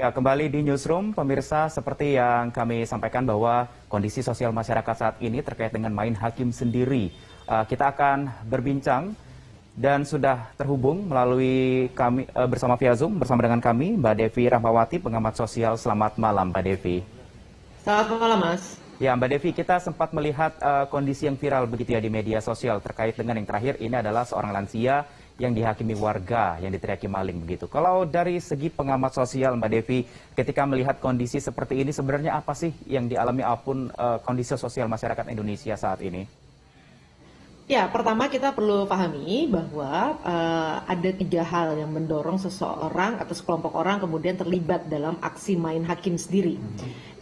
Ya, kembali di Newsroom, pemirsa, seperti yang kami sampaikan bahwa kondisi sosial masyarakat saat ini terkait dengan main hakim sendiri. Kita akan berbincang dan sudah terhubung melalui kami bersama via Zoom bersama dengan kami, Mbak Devi Rahmawati, pengamat sosial. Selamat malam, Mbak Devi. Selamat malam, Mas. Ya, Mbak Devi, kita sempat melihat kondisi yang viral begitu ya di media sosial terkait dengan yang terakhir ini adalah seorang lansia yang dihakimi warga yang diteriaki maling begitu. Kalau dari segi pengamat sosial, Mbak Devi, ketika melihat kondisi seperti ini sebenarnya apa sih yang dialami apapun kondisi sosial masyarakat Indonesia saat ini? Ya, pertama kita perlu pahami bahwa ada tiga hal yang mendorong seseorang atau sekelompok orang kemudian terlibat dalam aksi main hakim sendiri.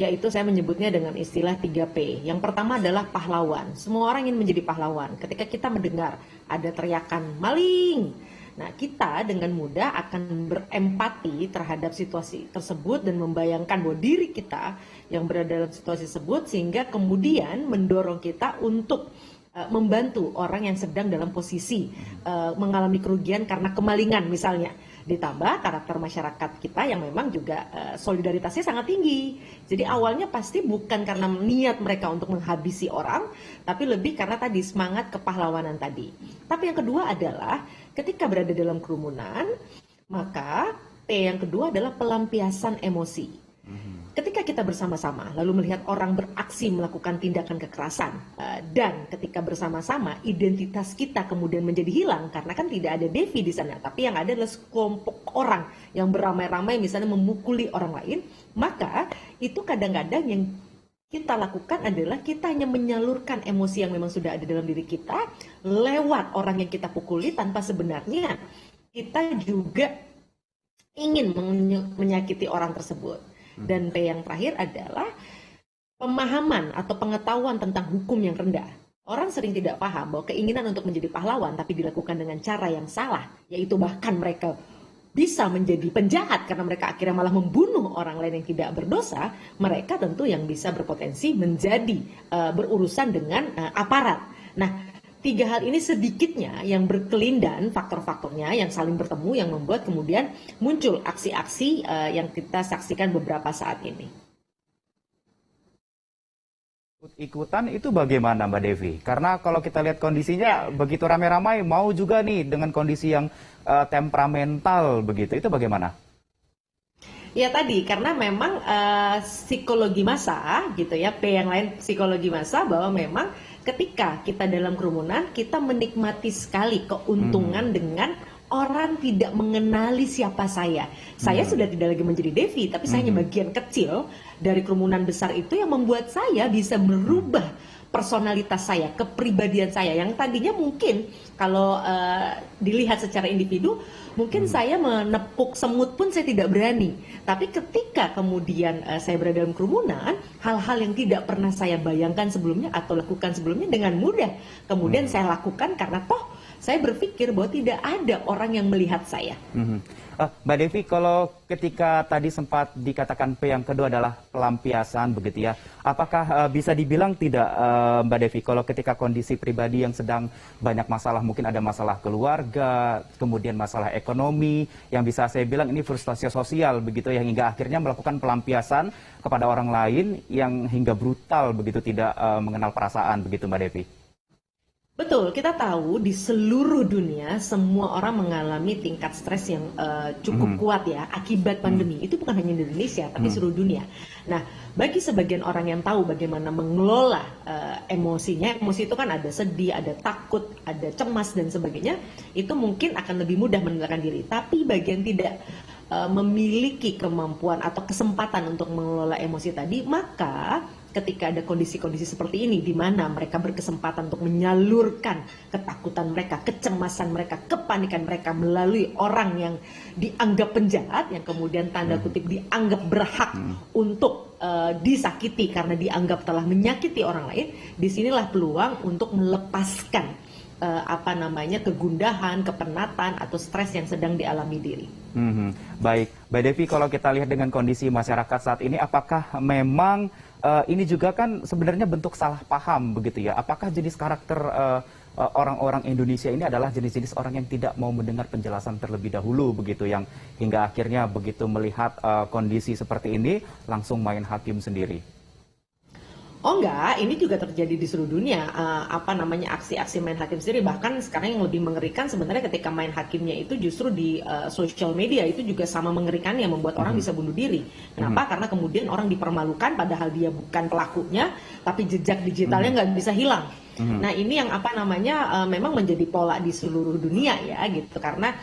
Yaitu saya menyebutnya dengan istilah 3P. Yang pertama adalah pahlawan. Semua orang ingin menjadi pahlawan. Ketika kita mendengar ada teriakan maling, nah kita dengan mudah akan berempati terhadap situasi tersebut dan membayangkan bahwa diri kita yang berada dalam situasi tersebut sehingga kemudian mendorong kita untuk membantu orang yang sedang dalam posisi mengalami kerugian karena kemalingan misalnya. Ditambah karakter masyarakat kita yang memang juga solidaritasnya sangat tinggi. Jadi awalnya pasti bukan karena niat mereka untuk menghabisi orang, tapi lebih karena tadi semangat kepahlawanan tadi. Tapi yang kedua adalah ketika berada dalam kerumunan, maka P yang kedua adalah pelampiasan emosi. Ketika kita bersama-sama lalu melihat orang beraksi melakukan tindakan kekerasan dan ketika bersama-sama identitas kita kemudian menjadi hilang karena kan tidak ada Devi di sana, tapi yang ada adalah sekelompok orang yang beramai-ramai misalnya memukuli orang lain, maka itu kadang-kadang yang kita lakukan adalah kita hanya menyalurkan emosi yang memang sudah ada dalam diri kita lewat orang yang kita pukuli tanpa sebenarnya kita juga ingin menyakiti orang tersebut. Dan P yang terakhir adalah pemahaman atau pengetahuan tentang hukum yang rendah. Orang sering tidak paham bahwa keinginan untuk menjadi pahlawan tapi dilakukan dengan cara yang salah, yaitu bahkan mereka bisa menjadi penjahat karena mereka akhirnya malah membunuh orang lain yang tidak berdosa, mereka tentu yang bisa berpotensi menjadi berurusan dengan aparat. Nah, tiga hal ini sedikitnya yang berkelindan faktor-faktornya yang saling bertemu yang membuat kemudian muncul aksi-aksi yang kita saksikan beberapa saat ini. Ikutan itu bagaimana, Mbak Devi? Karena kalau kita lihat kondisinya begitu ramai-ramai, mau juga nih dengan kondisi yang temperamental begitu, itu bagaimana? Ya tadi, karena memang psikologi massa gitu ya, P yang lain psikologi massa bahwa memang ketika kita dalam kerumunan, kita menikmati sekali keuntungan dengan orang tidak mengenali siapa saya. Saya sudah tidak lagi menjadi Devi, tapi saya hanya bagian kecil dari kerumunan besar itu yang membuat saya bisa merubah personalitas saya, kepribadian saya yang tadinya mungkin kalau dilihat secara individu mungkin saya menepuk semut pun saya tidak berani, tapi ketika kemudian saya berada dalam kerumunan, hal-hal yang tidak pernah saya bayangkan sebelumnya atau lakukan sebelumnya dengan mudah kemudian saya lakukan karena toh saya berpikir bahwa tidak ada orang yang melihat saya. Mbak Devi, kalau ketika tadi sempat dikatakan P yang kedua adalah pelampiasan begitu ya, apakah bisa dibilang tidak, Mbak Devi, kalau ketika kondisi pribadi yang sedang banyak masalah, mungkin ada masalah keluarga, kemudian masalah ekonomi, yang bisa saya bilang ini frustasi sosial begitu ya, hingga akhirnya melakukan pelampiasan kepada orang lain yang hingga brutal begitu, tidak mengenal perasaan begitu, Mbak Devi? Betul, kita tahu di seluruh dunia semua orang mengalami tingkat stres yang cukup kuat ya akibat pandemi. Itu bukan hanya di Indonesia, tapi seluruh dunia. Nah, bagi sebagian orang yang tahu bagaimana mengelola emosinya, emosi itu kan ada sedih, ada takut, ada cemas dan sebagainya, itu mungkin akan lebih mudah menenangkan diri. Tapi bagi yang tidak memiliki kemampuan atau kesempatan untuk mengelola emosi tadi, maka ketika ada kondisi-kondisi seperti ini di mana mereka berkesempatan untuk menyalurkan ketakutan mereka, kecemasan mereka, kepanikan mereka melalui orang yang dianggap penjahat, yang kemudian tanda kutip dianggap berhak untuk disakiti karena dianggap telah menyakiti orang lain, disinilah peluang untuk melepaskan kegundahan, kepenatan atau stres yang sedang dialami diri. Baik, Mbak Devi, kalau kita lihat dengan kondisi masyarakat saat ini, apakah memang ini juga kan sebenarnya bentuk salah paham begitu ya? Apakah jenis karakter orang-orang Indonesia ini adalah jenis-jenis orang yang tidak mau mendengar penjelasan terlebih dahulu begitu, yang hingga akhirnya begitu melihat kondisi seperti ini langsung main hakim sendiri. Oh enggak, ini juga terjadi di seluruh dunia. Aksi-aksi main hakim sendiri. Bahkan sekarang yang lebih mengerikan sebenarnya ketika main hakimnya itu justru di sosial media, itu juga sama mengerikannya, membuat orang bisa bunuh diri. Kenapa? Karena kemudian orang dipermalukan padahal dia bukan pelakunya, tapi jejak digitalnya nggak bisa hilang. Nah ini yang memang menjadi pola di seluruh dunia ya gitu, karena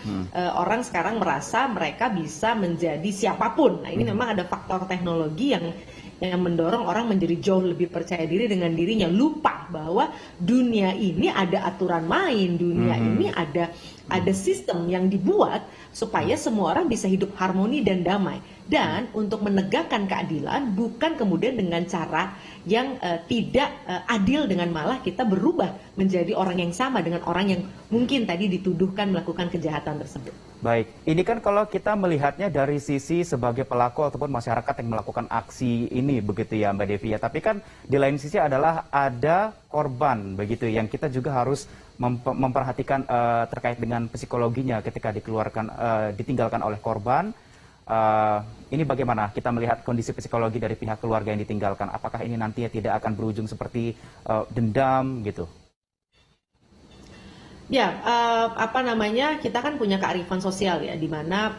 orang sekarang merasa mereka bisa menjadi siapapun. Nah ini memang ada faktor teknologi yang mendorong orang menjadi jauh lebih percaya diri dengan dirinya, lupa bahwa dunia ini ada aturan main, dunia ini ada sistem yang dibuat supaya semua orang bisa hidup harmoni dan damai. Dan untuk menegakkan keadilan bukan kemudian dengan cara yang tidak adil, dengan malah kita berubah menjadi orang yang sama dengan orang yang mungkin tadi dituduhkan melakukan kejahatan tersebut. Baik, ini kan kalau kita melihatnya dari sisi sebagai pelaku ataupun masyarakat yang melakukan aksi ini begitu ya Mbak Devi ya. Tapi kan di lain sisi adalah ada korban begitu, yang kita juga harus memperhatikan terkait dengan psikologinya ketika ditinggalkan oleh korban. Ini bagaimana kita melihat kondisi psikologi dari pihak keluarga yang ditinggalkan? Apakah ini nantinya tidak akan berujung seperti dendam gitu? Ya, kita kan punya kearifan sosial ya, di mana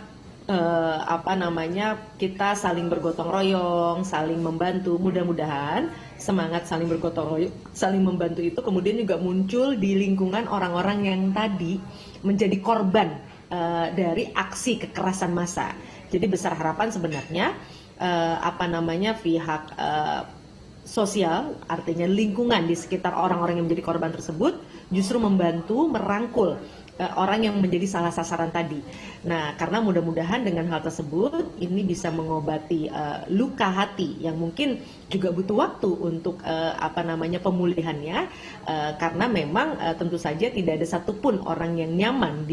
kita saling bergotong royong, saling membantu. Mudah-mudahan semangat saling bergotong royong, saling membantu itu kemudian juga muncul di lingkungan orang-orang yang tadi menjadi korban dari aksi kekerasan massa. Jadi besar harapan sebenarnya pihak sosial, artinya lingkungan di sekitar orang-orang yang menjadi korban tersebut, justru membantu merangkul orang yang menjadi salah sasaran tadi. Nah, karena mudah-mudahan dengan hal tersebut ini bisa mengobati luka hati yang mungkin juga butuh waktu untuk pemulihannya, karena memang tentu saja tidak ada satupun orang yang nyaman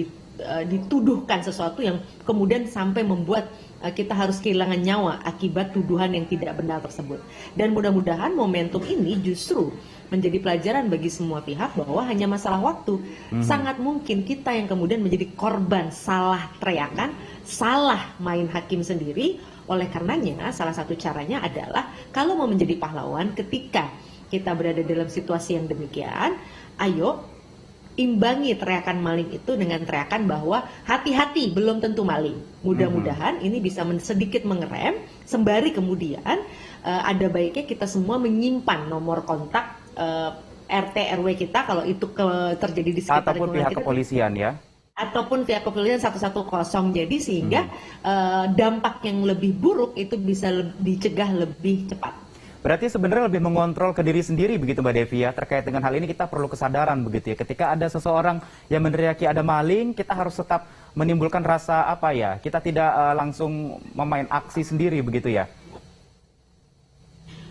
dituduhkan sesuatu yang kemudian sampai membuat kita harus kehilangan nyawa akibat tuduhan yang tidak benar tersebut. Dan mudah-mudahan momentum ini justru menjadi pelajaran bagi semua pihak bahwa hanya masalah waktu. Sangat mungkin kita yang kemudian menjadi korban salah teriakan, salah main hakim sendiri. Oleh karenanya salah satu caranya adalah kalau mau menjadi pahlawan ketika kita berada dalam situasi yang demikian, ayo imbangi teriakan maling itu dengan teriakan bahwa hati-hati, belum tentu maling. Mudah-mudahan ini bisa sedikit mengerem, sembari kemudian ada baiknya kita semua menyimpan nomor kontak RT RW kita kalau itu terjadi di sekitar ataupun pihak kita, kepolisian ya. Ataupun pihak kepolisian 110, jadi sehingga dampak yang lebih buruk itu bisa dicegah lebih cepat. Berarti sebenarnya lebih mengontrol ke diri sendiri begitu Mbak Devi ya. Terkait dengan hal ini kita perlu kesadaran begitu ya. Ketika ada seseorang yang meneriaki ada maling, kita harus tetap menimbulkan rasa kita tidak langsung memain aksi sendiri begitu ya.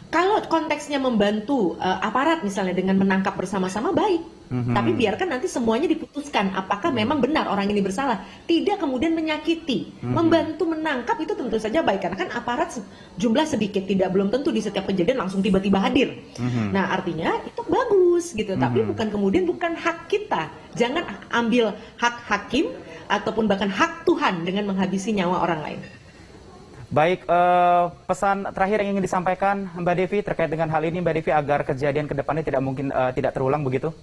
Kalau konteksnya membantu aparat misalnya dengan menangkap bersama-sama, baik. Tapi biarkan nanti semuanya diputuskan apakah memang benar orang ini bersalah. Tidak kemudian menyakiti. Membantu menangkap itu tentu saja baik, karena kan aparat jumlah sedikit, belum tentu di setiap kejadian langsung tiba-tiba hadir. Nah artinya itu bagus gitu. Tapi bukan hak kita. Jangan ambil hak hakim ataupun bahkan hak Tuhan dengan menghabisi nyawa orang lain. Baik, pesan terakhir yang ingin disampaikan Mbak Devi terkait dengan hal ini Mbak Devi, agar kejadian ke depannya tidak terulang begitu?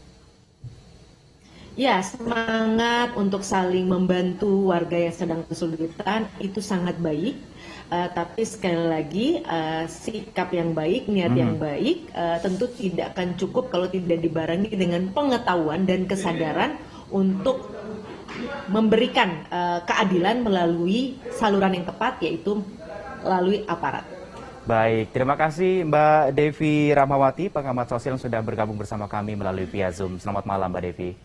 Ya, semangat untuk saling membantu warga yang sedang kesulitan itu sangat baik. Tapi sekali lagi sikap yang baik, niat yang baik tentu tidak akan cukup kalau tidak dibarengi dengan pengetahuan dan kesadaran untuk memberikan keadilan melalui saluran yang tepat, yaitu melalui aparat. Baik, terima kasih Mbak Devi Rahmawati, pengamat sosial yang sudah bergabung bersama kami melalui via Zoom. Selamat malam Mbak Devi.